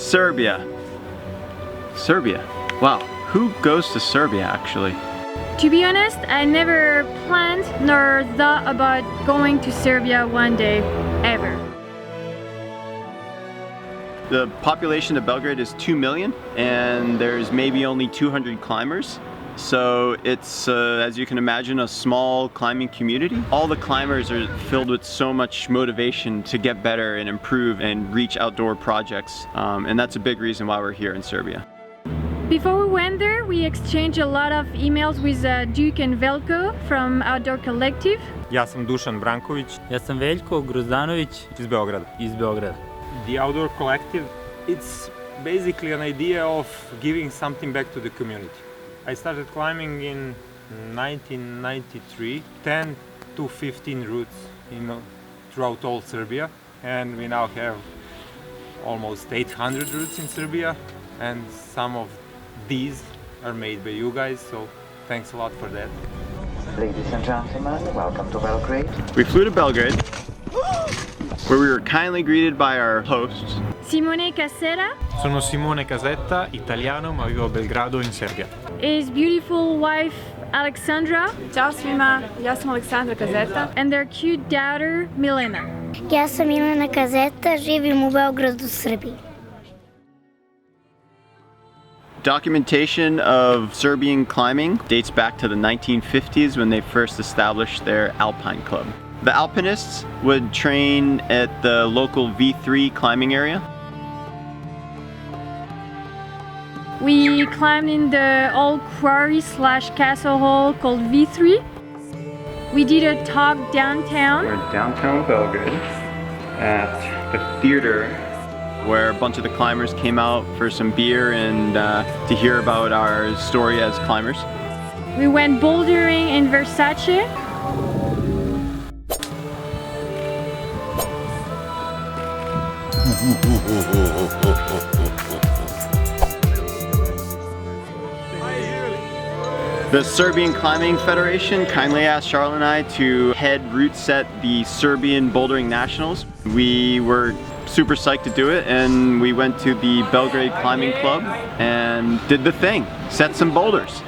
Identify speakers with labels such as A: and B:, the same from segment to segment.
A: Serbia. Serbia. Wow. Who goes to Serbia actually?
B: To be honest, I never planned nor thought about going to Serbia one day, ever.
A: The population of Belgrade is 2 million and there's maybe only 200 climbers. So it's, as you can imagine, a small climbing community. All the climbers are filled with so much motivation to get better and improve and reach outdoor projects. And that's a big reason why we're here in Serbia.
B: Before we went there, we exchanged a lot of emails with Duke and Velko from Outdoor Collective.
C: Ja sam Dušan Branković.
D: Ja sam Veljko Grozdanović
C: Iz Beograda.
D: iz Beograda.
C: The Outdoor Collective, it's basically an idea of giving something back to the community. I started climbing in 1993, 10 to 15 routes throughout all Serbia, and we now have almost 800 routes in Serbia, and some of these are made by you guys, so thanks a lot for that.
E: Ladies and gentlemen, welcome to Belgrade.
A: We flew to Belgrade, where we were kindly greeted by our hosts.
B: Simone Casera,
C: Sono Simone Casetta, italiano, ma vivo a Belgrado in Serbia.
B: his beautiful wife Alexandra,
F: Ćao svima, ja sam Aleksandra Kazeta.
B: and their cute daughter Milena.
G: Ja sam Milena Kazeta, živim u Beogradu, Srbiji.
A: Documentation of Serbian climbing dates back to the 1950s when they first established their alpine club. The alpinists would train at the local V3 climbing area.
B: We climbed in the old quarry / castle hall called V3. We did a talk downtown.
A: We're in downtown Belgrade at the theater where a bunch of the climbers came out for some beer and to hear about our story as climbers.
B: We went bouldering in Versace.
A: The Serbian Climbing Federation kindly asked Charlotte and I to head routes at the Serbian Bouldering Nationals. We were super psyched to do it, and we went to the Belgrade Climbing Club and did the thing, set some boulders.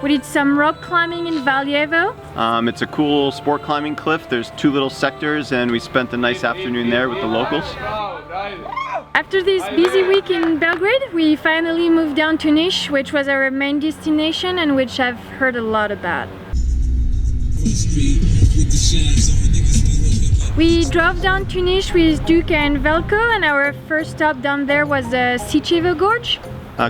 B: We did some rock climbing in Valjevo.
A: It's a cool sport climbing cliff. There's 2 little sectors and we spent a nice afternoon there with the locals.
B: After this busy week in Belgrade, we finally moved down to Niš, which was our main destination and which I've heard a lot about. We drove down to Niš with Duke and Velko, and our first stop down there was the Sičevo Gorge.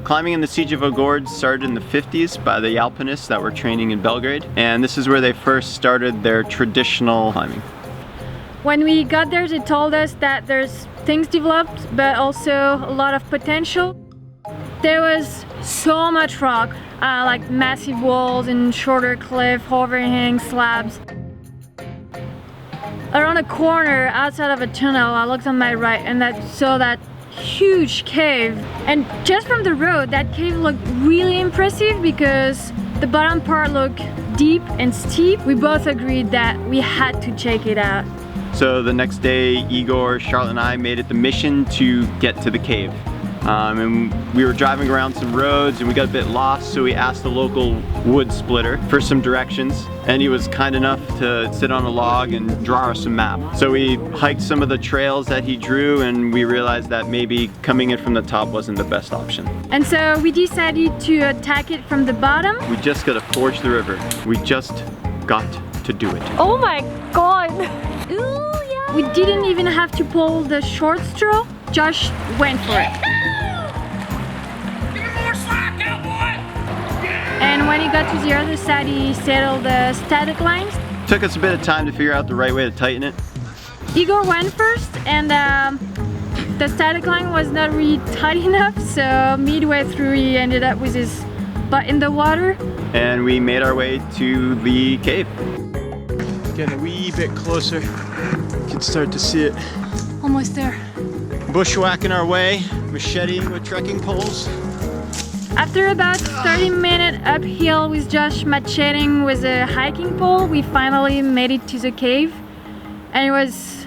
A: Climbing in the Sičevo Gorge started in the 50s by the alpinists that were training in Belgrade, and this is where they first started their traditional climbing.
B: When we got there, they told us that there's things developed, but also a lot of potential. There was so much rock, like massive walls and shorter cliff, overhang slabs. Around a corner outside of a tunnel, I looked on my right and I saw that huge cave. And just from the road, that cave looked really impressive because the bottom part looked deep and steep. We both agreed that we had to check it out.
A: So the next day, Igor, Charlotte and I made it the mission to get to the cave. And we were driving around some roads and we got a bit lost, so we asked the local wood splitter for some directions, and he was kind enough to sit on a log and draw us a map. So we hiked some of the trails that he drew, and we realized that maybe coming in from the top wasn't the best option.
B: And so we decided to attack it from the bottom.
A: We just gotta forge the river. We just got to do it.
F: Oh my god!
B: Ooh, yeah. We didn't even have to pull the short straw. Josh went for it. And when he got to the other side, he settled the static lines.
A: Took us a bit of time to figure out the right way to tighten it.
B: Igor went first, and the static line was not really tight enough, so midway through he ended up with his butt in the water.
A: And we made our way to the cave.
H: Getting a wee bit closer. You can start to see it.
F: Almost there.
A: Bushwhacking our way, machete with trekking poles.
B: After about 30-minute uphill with Josh macheting with a hiking pole, we finally made it to the cave. And it was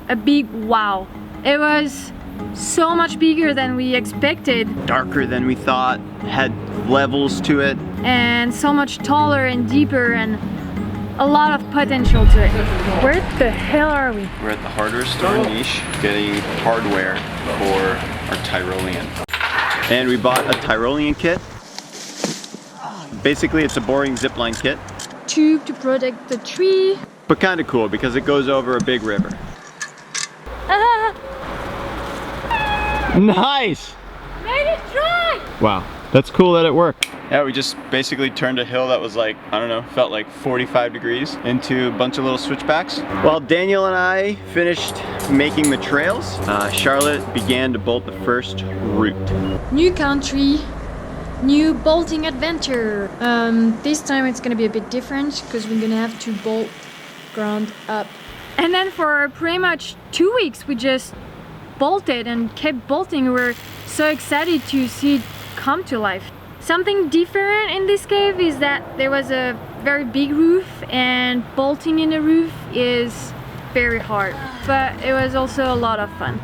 B: a big wow. It was so much bigger than we expected
A: Darker than we thought, had levels to it.
B: and so much taller and deeper and a lot of potential to it. Where the hell are we?
A: We're at the hardware store niche getting hardware for our tyrolean. And we bought a tyrolean kit. Basically it's a boring zipline kit,
B: Tube to protect the tree.
A: but kind of cool because it goes over a big river.
B: Ah,
A: Nice!
B: made it dry!
A: Wow, that's cool that it worked. Yeah, we just basically turned a hill that was like, I don't know, felt like 45 degrees into a bunch of little switchbacks. While Daniel and I finished making the trails, Charlotte began to bolt the first route.
B: New country, new bolting adventure. This time it's gonna be a bit different because we're gonna have to bolt ground up. And then for pretty much 2 weeks we just bolted and kept bolting. We're so excited to see it come to life. Something different in this cave is that there was a very big roof and bolting in the roof is very hard, but it was also a lot of fun.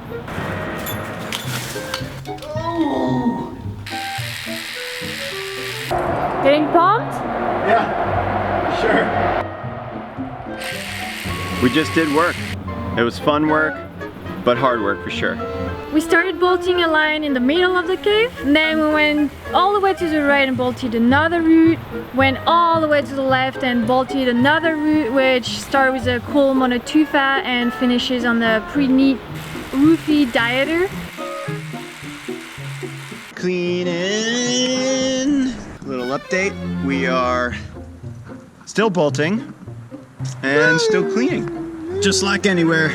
B: Getting pumped?
A: Yeah, sure. We just did work. It was fun work, but hard work for sure.
B: We started bolting a line in the middle of the cave, and then we went all the way to the right and bolted another route, went all the way to the left and bolted another route, which started with a cool monotufa and finishes on the pretty neat roofy diameter.
A: Cleaning. Little update. We are still bolting and still cleaning. Just like anywhere,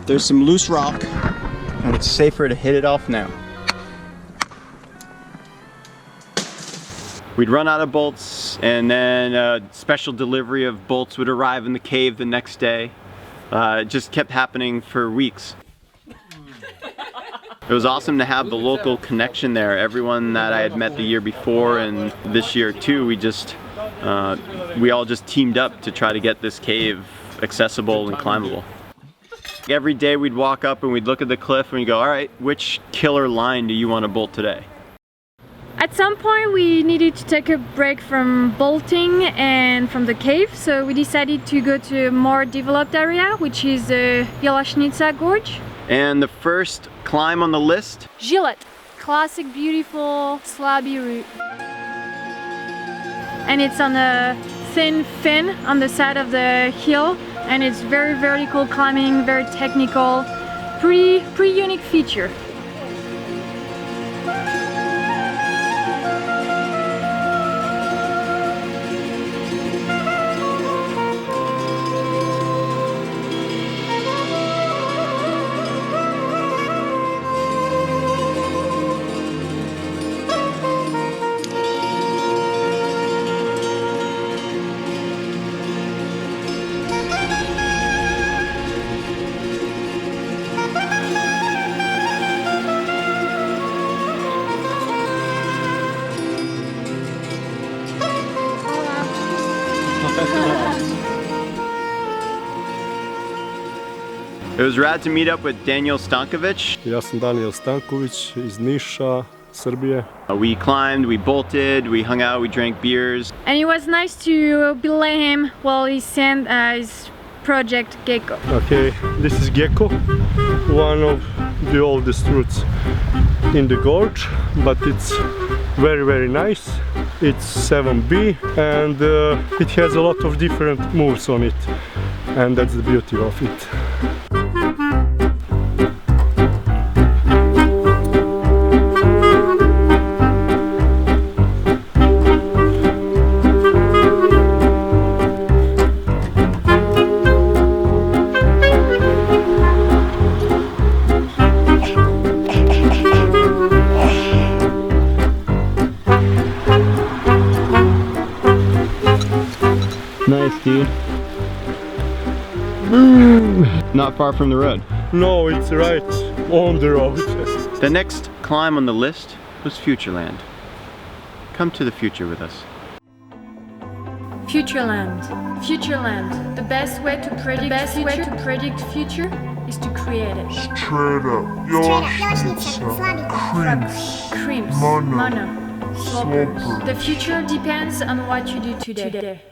A: there's some loose rock and it's safer to hit it off now. We'd run out of bolts and then a special delivery of bolts would arrive in the cave the next day. It just kept happening for weeks. It was awesome to have the local connection there. Everyone that I had met the year before and this year too, we all just teamed up to try to get this cave accessible and climbable. Every day we'd walk up and we'd look at the cliff and we'd go, all right, which killer line do you want to bolt today?
B: At some point we needed to take a break from bolting and from the cave, so we decided to go to a more developed area, which is the Yelašnica Gorge.
A: And the first climb on the list?
B: Gillette, classic beautiful slabby route. And it's on a thin fin on the side of the hill, and it's very vertical climbing, very technical, pretty unique feature.
A: It was rad to meet up with Daniel Stankovic.
I: Ja sam Daniel Stanković iz Niša, Serbia.
A: We climbed, we bolted, we hung out, we drank beers.
B: And it was nice to belay him while he sent his project Gecko.
I: Okay, this is Gecko, one of the oldest routes in the gorge, but it's very nice. It's 7B and it has a lot of different moves on it, and that's the beauty of it.
A: Nice, dude. Not far from the road.
I: No, it's right on the road.
A: The next climb on the list was Futureland. Come to the future with us.
B: Futureland. Futureland. The best way to predict future is to create it. Creams, mono, slopers. The future depends on what you do today.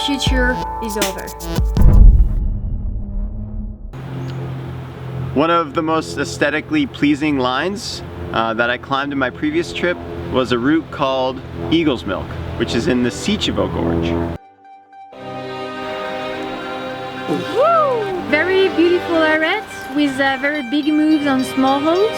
B: Future is over.
A: One of the most aesthetically pleasing lines that I climbed in my previous trip was a route called Eagle's Milk, which is in the Sitjevo Gorge.
B: Woo! Very beautiful arête with very big moves on small holes.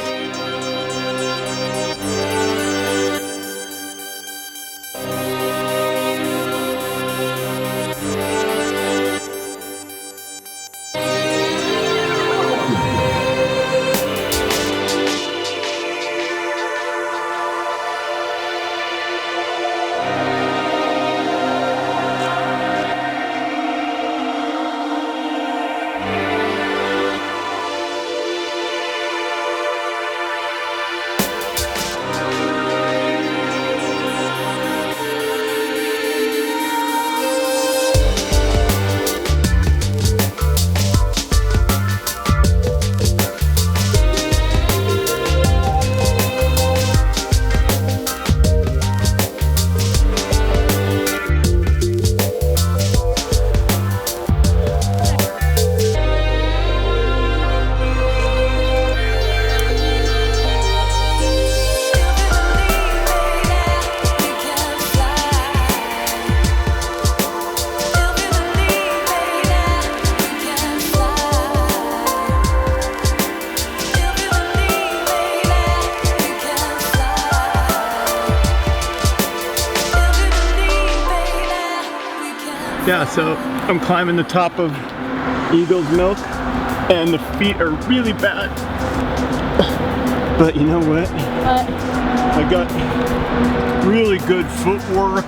A: Yeah, so I'm climbing the top of Eagle's Milk and the feet are really bad. But you know what? I got really good footwork,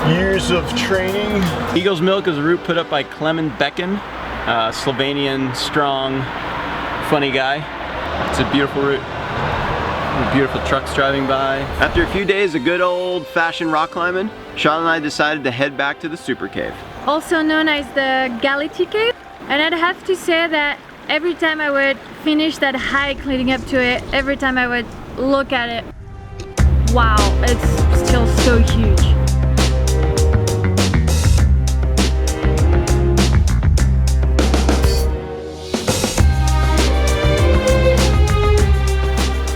A: years of training. Eagle's Milk is a route put up by Klemen Becken, Slovenian, strong, funny guy. It's a beautiful route. Beautiful trucks driving by. After a few days of good old-fashioned rock climbing, Charlotte and I decided to head back to the Super Cave.
B: Also known as the AWLT cave. And I'd have to say that every time I would finish that hike leading up to it, every time I would look at it, wow, it's still so huge.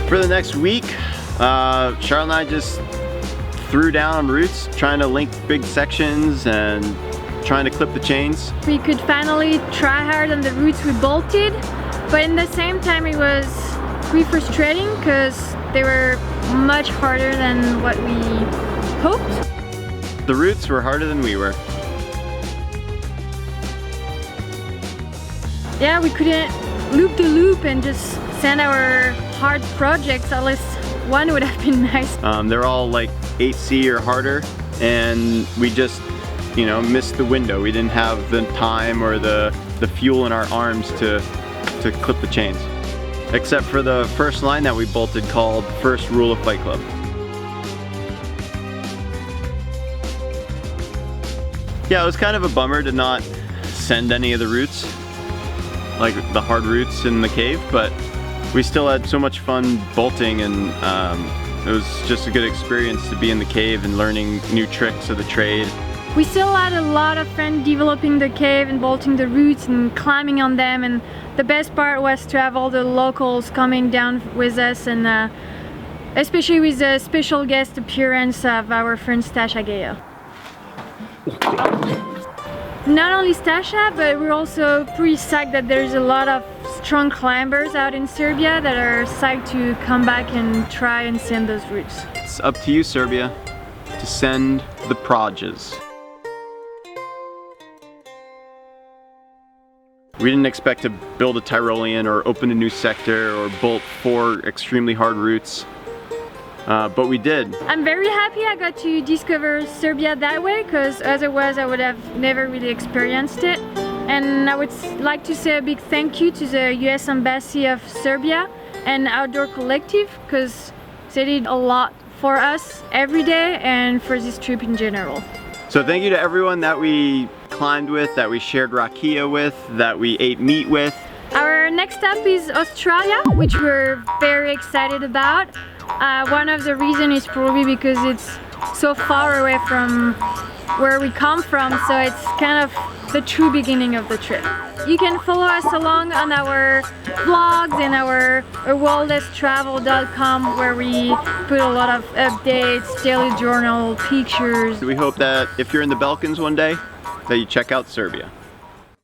A: For the next week, Charlotte and I just threw down on routes, trying to link big sections and trying to clip the chains.
B: We could finally try hard on the routes we bolted, but in the same time it was pretty frustrating because they were much harder than what we hoped.
A: The routes were harder than we were.
B: Yeah, we couldn't loop the loop and just send our hard projects. At least one would have been nice.
A: They're all like 8C or harder, and we just, you know, missed the window. We didn't have the time or the fuel in our arms to clip the chains. Except for the first line that we bolted called First Rule of Fight Club. Yeah, it was kind of a bummer to not send any of the routes. like the hard routes in the cave, but we still had so much fun bolting, and it was just a good experience to be in the cave and learning new tricks of the trade.
B: We still had a lot of fun developing the cave and bolting the routes and climbing on them, and the best part was to have all the locals coming down with us, and especially with the special guest appearance of our friend Stasha Gale. Not only Stasha, but we're also pretty psyched that there's a lot of strong climbers out in Serbia that are psyched to come back and try and send those routes.
A: It's up to you, Serbia, to send the prods. We didn't expect to build a tyrolean or open a new sector or bolt 4 extremely hard routes, but we did.
B: I'm very happy I got to discover Serbia that way, because otherwise I would have never really experienced it. And I would like to say a big thank you to the US Embassy of Serbia and Outdoor Collective, because they did a lot for us every day and for this trip in general.
A: So thank you to everyone that we climbed with, that we shared rakia with, that we ate meat with.
B: Our next stop is Australia, which we're very excited about. One of the reasons is probably because it's so far away from where we come from, so it's kind of the true beginning of the trip. You can follow us along on our vlogs and our AWLT where we put a lot of updates, daily journal, pictures.
A: We hope that if you're in the Balkans one day, that you check out Serbia.